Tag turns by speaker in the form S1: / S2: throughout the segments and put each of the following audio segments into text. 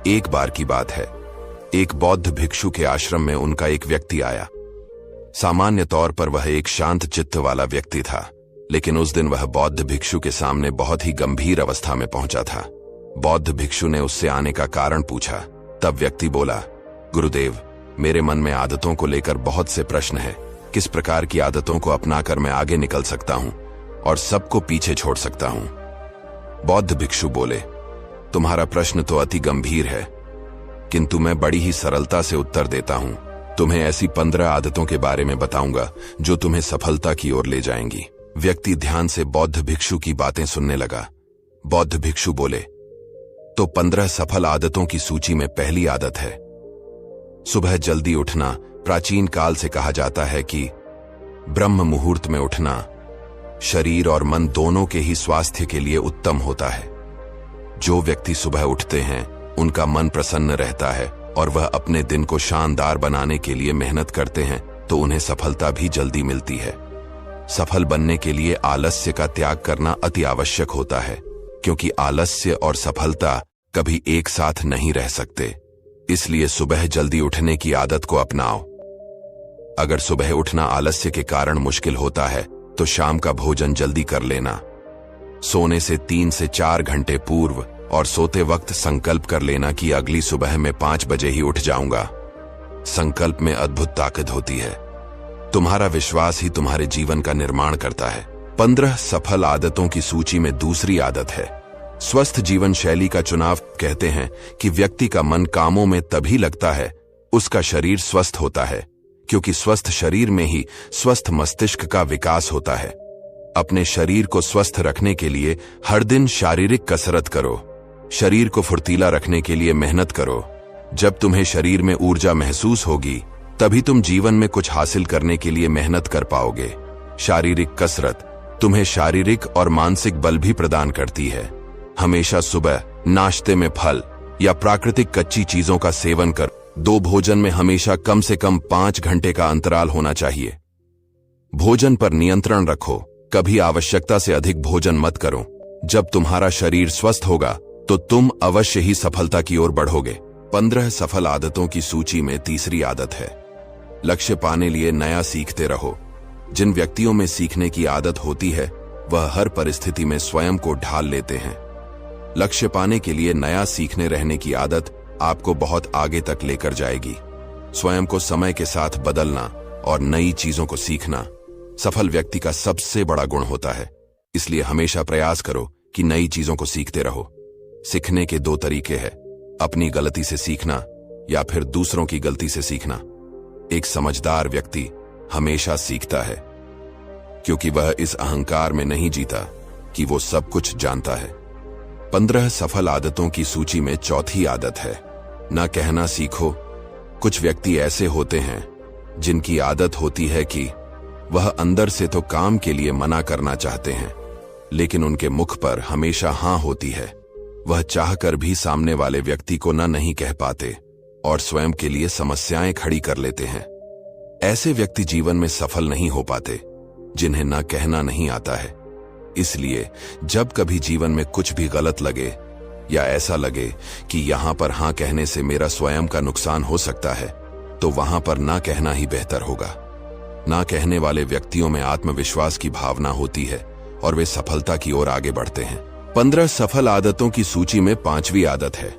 S1: एक बार की बात है, एक बौद्ध भिक्षु के आश्रम में उनका एक व्यक्ति आया। सामान्य तौर पर वह एक शांत चित्त वाला व्यक्ति था, लेकिन उस दिन वह बौद्ध भिक्षु के सामने बहुत ही गंभीर अवस्था में पहुंचा था। बौद्ध भिक्षु ने उससे आने का कारण पूछा। तब व्यक्ति बोला, गुरुदेव, मेरे मन में आदतों को लेकर बहुत से प्रश्न है। किस प्रकार की आदतों को अपनाकर मैं आगे निकल सकता हूं और सबको पीछे छोड़ सकता हूं? बौद्ध भिक्षु बोले, तुम्हारा प्रश्न तो अति गंभीर है, किंतु मैं बड़ी ही सरलता से उत्तर देता हूं। तुम्हें ऐसी 15 आदतों के बारे में बताऊंगा जो तुम्हें सफलता की ओर ले जाएंगी। व्यक्ति ध्यान से बौद्ध भिक्षु की बातें सुनने लगा। बौद्ध भिक्षु बोले, तो 15 सफल आदतों की सूची में पहली आदत है सुबह जल्दी उठना। प्राचीन काल से कहा जाता है कि ब्रह्म मुहूर्त में उठना शरीर और मन दोनों के ही स्वास्थ्य के लिए उत्तम होता है। जो व्यक्ति सुबह उठते हैं उनका मन प्रसन्न रहता है और वह अपने दिन को शानदार बनाने के लिए मेहनत करते हैं तो उन्हें सफलता भी जल्दी मिलती है। सफल बनने के लिए आलस्य का त्याग करना अति आवश्यक होता है, क्योंकि आलस्य और सफलता कभी एक साथ नहीं रह सकते। इसलिए सुबह जल्दी उठने की आदत को अपनाओ। अगर सुबह उठना आलस्य के कारण मुश्किल होता है तो शाम का भोजन जल्दी कर लेना। सोने से 3 से 4 घंटे पूर्व और सोते वक्त संकल्प कर लेना कि अगली सुबह मैं 5 बजे ही उठ जाऊंगा। संकल्प में अद्भुत ताकत होती है। तुम्हारा विश्वास ही तुम्हारे जीवन का निर्माण करता है। 15 सफल आदतों की सूची में दूसरी आदत है स्वस्थ जीवन शैली का चुनाव। कहते हैं कि व्यक्ति का मन कामों में तभी लगता है उसका शरीर स्वस्थ होता है, क्योंकि स्वस्थ शरीर में ही स्वस्थ मस्तिष्क का विकास होता है। अपने शरीर को स्वस्थ रखने के लिए हर दिन शारीरिक कसरत करो। शरीर को फुर्तीला रखने के लिए मेहनत करो। जब तुम्हें शरीर में ऊर्जा महसूस होगी तभी तुम जीवन में कुछ हासिल करने के लिए मेहनत कर पाओगे। शारीरिक कसरत तुम्हें शारीरिक और मानसिक बल भी प्रदान करती है। हमेशा सुबह नाश्ते में फल या प्राकृतिक कच्ची चीजों का सेवन कर। 2 भोजन में हमेशा कम से कम 5 घंटे का अंतराल होना चाहिए। भोजन पर नियंत्रण रखो। कभी आवश्यकता से अधिक भोजन मत करो। जब तुम्हारा शरीर स्वस्थ होगा तो तुम अवश्य ही सफलता की ओर बढ़ोगे। 15 सफल आदतों की सूची में तीसरी आदत है लक्ष्य पाने लिए नया सीखते रहो। जिन व्यक्तियों में सीखने की आदत होती है वह हर परिस्थिति में स्वयं को ढाल लेते हैं। लक्ष्य पाने के लिए नया सीखने रहने की आदत आपको बहुत आगे तक लेकर जाएगी। स्वयं को समय के साथ बदलना और नई चीजों को सीखना सफल व्यक्ति का सबसे बड़ा गुण होता है। इसलिए हमेशा प्रयास करो कि नई चीजों को सीखते रहो। सीखने के 2 तरीके हैं, अपनी गलती से सीखना या फिर दूसरों की गलती से सीखना। एक समझदार व्यक्ति हमेशा सीखता है, क्योंकि वह इस अहंकार में नहीं जीता कि वो सब कुछ जानता है। 15 सफल आदतों की सूची में चौथी आदत है ना कहना सीखो। कुछ व्यक्ति ऐसे होते हैं जिनकी आदत होती है कि वह अंदर से तो काम के लिए मना करना चाहते हैं, लेकिन उनके मुख पर हमेशा हां होती है। वह चाहकर भी सामने वाले व्यक्ति को ना नहीं कह पाते और स्वयं के लिए समस्याएं खड़ी कर लेते हैं। ऐसे व्यक्ति जीवन में सफल नहीं हो पाते, जिन्हें ना कहना नहीं आता है। इसलिए जब कभी जीवन में कुछ भी गलत लगे या ऐसा लगे कि यहां पर हां कहने से मेरा स्वयं का नुकसान हो सकता है, तो वहां पर ना कहना ही बेहतर होगा। ना कहने वाले व्यक्तियों में आत्मविश्वास की भावना होती है और वे सफलता की ओर आगे बढ़ते हैं। 15 सफल आदतों की सूची में 5वीं आदत है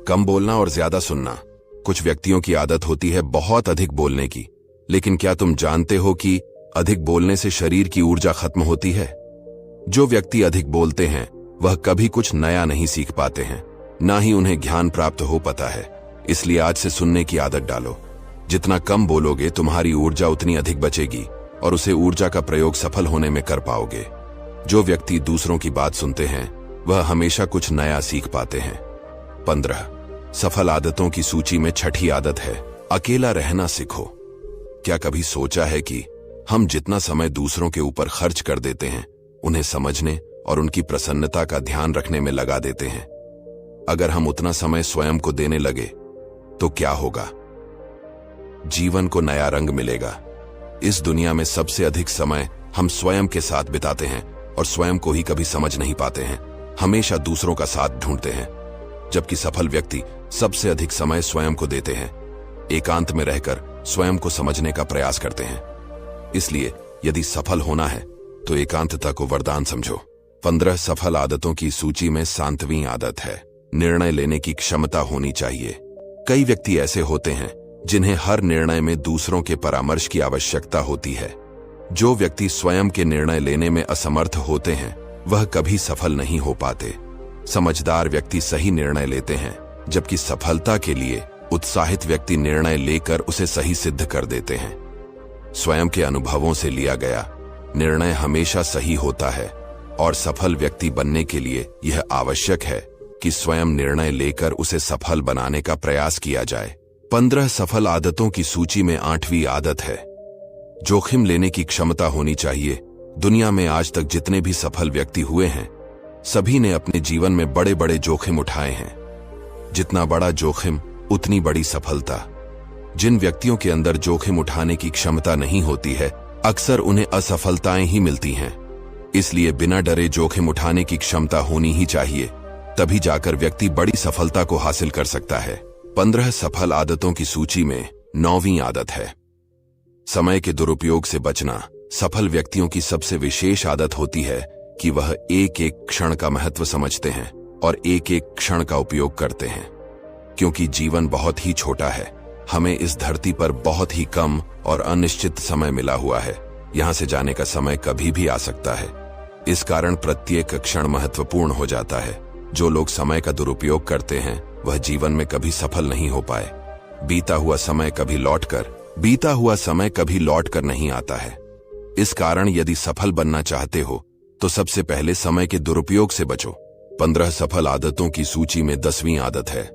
S1: कम बोलना और ज्यादा सुनना। कुछ व्यक्तियों की आदत होती है बहुत अधिक बोलने की, लेकिन क्या तुम जानते हो कि अधिक बोलने से शरीर की ऊर्जा खत्म होती है? जो व्यक्ति अधिक बोलते हैं वह कभी कुछ नया नहीं सीख पाते हैं, ना ही उन्हें ज्ञान प्राप्त हो पाता है। इसलिए आज से सुनने की आदत डालो। जितना कम बोलोगे तुम्हारी ऊर्जा उतनी अधिक बचेगी और उसे ऊर्जा का प्रयोग सफल होने में कर पाओगे। जो व्यक्ति दूसरों की बात सुनते हैं वह हमेशा कुछ नया सीख पाते हैं। 15 सफल आदतों की सूची में छठी आदत है अकेला रहना सीखो। क्या कभी सोचा है कि हम जितना समय दूसरों के ऊपर खर्च कर देते हैं उन्हें समझने और उनकी प्रसन्नता का ध्यान रखने में लगा देते हैं? अगर हम उतना समय स्वयं को देने लगे तो क्या होगा? जीवन को नया रंग मिलेगा। इस दुनिया में सबसे अधिक समय हम स्वयं के साथ बिताते हैं और स्वयं को ही कभी समझ नहीं पाते हैं। हमेशा दूसरों का साथ ढूंढते हैं, जबकि सफल व्यक्ति सबसे अधिक समय स्वयं को देते हैं, एकांत में रहकर स्वयं को समझने का प्रयास करते हैं। इसलिए यदि सफल होना है तो एकांतता को वरदान समझो। 15 सफल आदतों की सूची में 7वीं आदत है, निर्णय लेने की क्षमता होनी चाहिए। कई व्यक्ति ऐसे होते हैं जिन्हें हर निर्णय में दूसरों के परामर्श की आवश्यकता होती है। जो व्यक्ति स्वयं के निर्णय लेने में असमर्थ होते हैं वह कभी सफल नहीं हो पाते। समझदार व्यक्ति सही निर्णय लेते हैं, जबकि सफलता के लिए उत्साहित व्यक्ति निर्णय लेकर उसे सही सिद्ध कर देते हैं। स्वयं के अनुभवों से लिया गया निर्णय हमेशा सही होता है और सफल व्यक्ति बनने के लिए यह आवश्यक है कि स्वयं निर्णय लेकर उसे सफल बनाने का प्रयास किया जाए। 15 सफल आदतों की सूची में 8वीं आदत है, जोखिम लेने की क्षमता होनी चाहिए। दुनिया में आज तक जितने भी सफल व्यक्ति हुए हैं, सभी ने अपने जीवन में बड़े बड़े जोखिम उठाए हैं। जितना बड़ा जोखिम उतनी बड़ी सफलता। जिन व्यक्तियों के अंदर जोखिम उठाने की क्षमता नहीं होती है, अक्सर उन्हें असफलताएं ही मिलती हैं। इसलिए बिना डरे जोखिम उठाने की क्षमता होनी ही चाहिए, तभी जाकर व्यक्ति बड़ी सफलता को हासिल कर सकता है। 15 सफल आदतों की सूची में 9वीं आदत है, समय के दुरुपयोग से बचना। सफल व्यक्तियों की सबसे विशेष आदत होती है कि वह एक एक क्षण का महत्व समझते हैं और एक एक क्षण का उपयोग करते हैं। क्योंकि जीवन बहुत ही छोटा है, हमें इस धरती पर बहुत ही कम और अनिश्चित समय मिला हुआ है। यहां से जाने का समय कभी भी आ सकता है। इस कारण प्रत्येक क्षण महत्वपूर्ण हो जाता है। जो लोग समय का दुरुपयोग करते हैं वह जीवन में कभी सफल नहीं हो पाए। बीता हुआ समय कभी लौटकर नहीं आता है। इस कारण यदि सफल बनना चाहते हो तो सबसे पहले समय के दुरुपयोग से बचो। 15 सफल आदतों की सूची में 10वीं आदत है,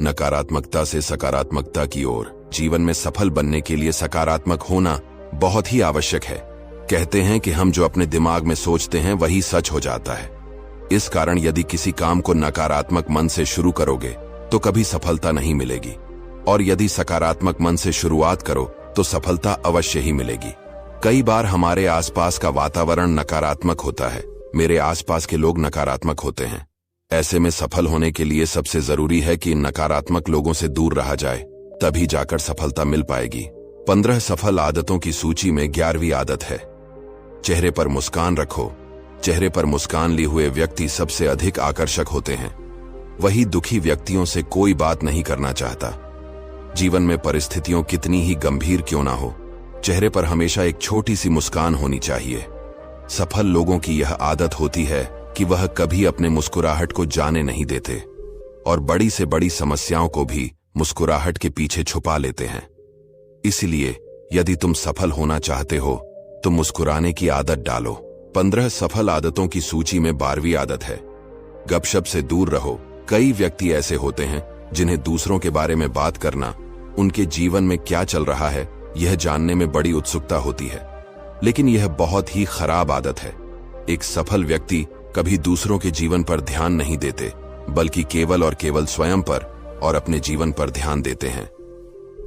S1: नकारात्मकता से सकारात्मकता की ओर। जीवन में सफल बनने के लिए सकारात्मक होना बहुत ही आवश्यक है। कहते हैं कि हम जो अपने दिमाग में सोचते हैं वही सच हो जाता है। इस कारण यदि किसी काम को नकारात्मक मन से शुरू करोगे तो कभी सफलता नहीं मिलेगी, और यदि सकारात्मक मन से शुरुआत करो तो सफलता अवश्य ही मिलेगी। कई बार हमारे आसपास का वातावरण नकारात्मक होता है, मेरे आसपास के लोग नकारात्मक होते हैं। ऐसे में सफल होने के लिए सबसे जरूरी है कि नकारात्मक लोगों से दूर रहा जाए, तभी जाकर सफलता मिल पाएगी। 15 सफल आदतों की सूची में 11वीं आदत है, चेहरे पर मुस्कान रखो। चेहरे पर मुस्कान लिए हुए व्यक्ति सबसे अधिक आकर्षक होते हैं। वही दुखी व्यक्तियों से कोई बात नहीं करना चाहता। जीवन में परिस्थितियां कितनी ही गंभीर क्यों ना हो, चेहरे पर हमेशा एक छोटी सी मुस्कान होनी चाहिए। सफल लोगों की यह आदत होती है कि वह कभी अपने मुस्कुराहट को जाने नहीं देते और बड़ी से बड़ी समस्याओं को भी मुस्कुराहट के पीछे छुपा लेते हैं। इसलिए यदि तुम सफल होना चाहते हो तो मुस्कुराने की आदत डालो। 15 सफल आदतों की सूची में 12वीं आदत है, गपशप से दूर रहो। कई व्यक्ति ऐसे होते हैं जिन्हें दूसरों के बारे में बात करना, उनके जीवन में क्या चल रहा है यह जानने में बड़ी उत्सुकता होती है, लेकिन यह बहुत ही खराब आदत है। एक सफल व्यक्ति कभी दूसरों के जीवन पर ध्यान नहीं देते, बल्कि केवल और केवल स्वयं पर और अपने जीवन पर ध्यान देते हैं।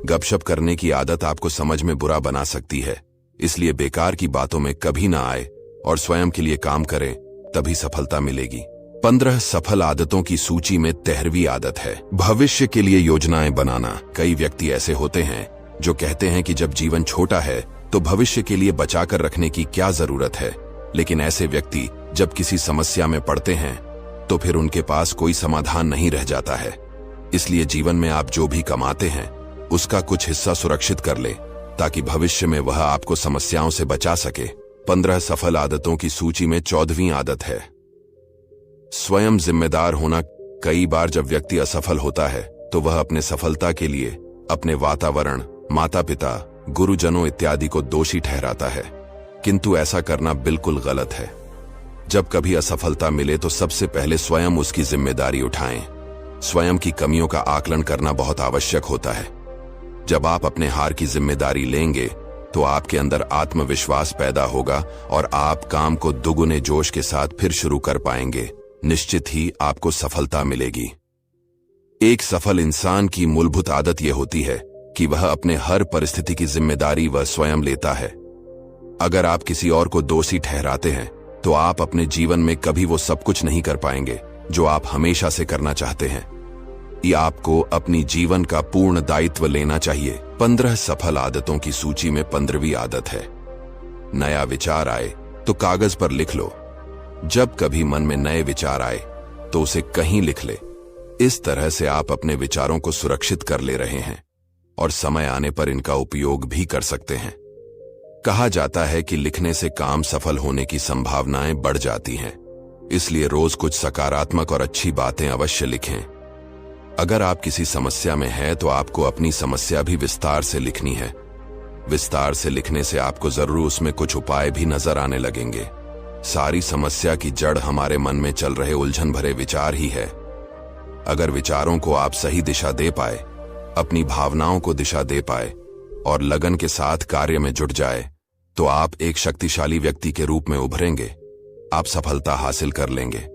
S1: गपशप करने की आदत आपको समझ में बुरा बना सकती है, इसलिए बेकार की बातों में कभी ना आए और स्वयं के लिए काम करें, तभी सफलता मिलेगी। 15 सफल आदतों की सूची में 13वीं आदत है, भविष्य के लिए योजनाएं बनाना। कई व्यक्ति ऐसे होते हैं जो कहते हैं कि जब जीवन छोटा है तो भविष्य के लिए बचाकर रखने की क्या जरूरत है, लेकिन ऐसे व्यक्ति जब किसी समस्या में पड़ते हैं तो फिर उनके पास कोई समाधान नहीं रह जाता है। इसलिए जीवन में आप जो भी कमाते हैं उसका कुछ हिस्सा सुरक्षित कर ले, ताकि भविष्य में वह आपको समस्याओं से बचा सके। 15 सफल आदतों की सूची में 14वीं आदत है, स्वयं जिम्मेदार होना। कई बार जब व्यक्ति असफल होता है तो वह अपने सफलता के लिए अपने वातावरण, माता पिता, गुरुजनों इत्यादि को दोषी ठहराता है, किंतु ऐसा करना बिल्कुल गलत है। जब कभी असफलता मिले तो सबसे पहले स्वयं उसकी जिम्मेदारी उठाएं। स्वयं की कमियों का आकलन करना बहुत आवश्यक होता है। जब आप अपने हार की जिम्मेदारी लेंगे तो आपके अंदर आत्मविश्वास पैदा होगा और आप काम को दुगुने जोश के साथ फिर शुरू कर पाएंगे। निश्चित ही आपको सफलता मिलेगी। एक सफल इंसान की मूलभूत आदत यह होती है कि वह अपने हर परिस्थिति की जिम्मेदारी वह स्वयं लेता है। अगर आप किसी और को दोषी ठहराते हैं तो आप अपने जीवन में कभी वो सब कुछ नहीं कर पाएंगे जो आप हमेशा से करना चाहते हैं। कि आपको अपनी जीवन का पूर्ण दायित्व लेना चाहिए। 15 सफल आदतों की सूची में 15वीं आदत है, नया विचार आए तो कागज पर लिख लो। जब कभी मन में नए विचार आए तो उसे कहीं लिख ले। इस तरह से आप अपने विचारों को सुरक्षित कर ले रहे हैं और समय आने पर इनका उपयोग भी कर सकते हैं। कहा जाता है कि लिखने से काम सफल होने की संभावनाएं बढ़ जाती हैं, इसलिए रोज कुछ सकारात्मक और अच्छी बातें अवश्य लिखें। अगर आप किसी समस्या में हैं तो आपको अपनी समस्या भी विस्तार से लिखनी है। विस्तार से लिखने से आपको जरूर उसमें कुछ उपाय भी नजर आने लगेंगे। सारी समस्या की जड़ हमारे मन में चल रहे उलझन भरे विचार ही है। अगर विचारों को आप सही दिशा दे पाए, अपनी भावनाओं को दिशा दे पाए और लगन के साथ कार्य में जुट जाए तो आप एक शक्तिशाली व्यक्ति के रूप में उभरेंगे। आप सफलता हासिल कर लेंगे।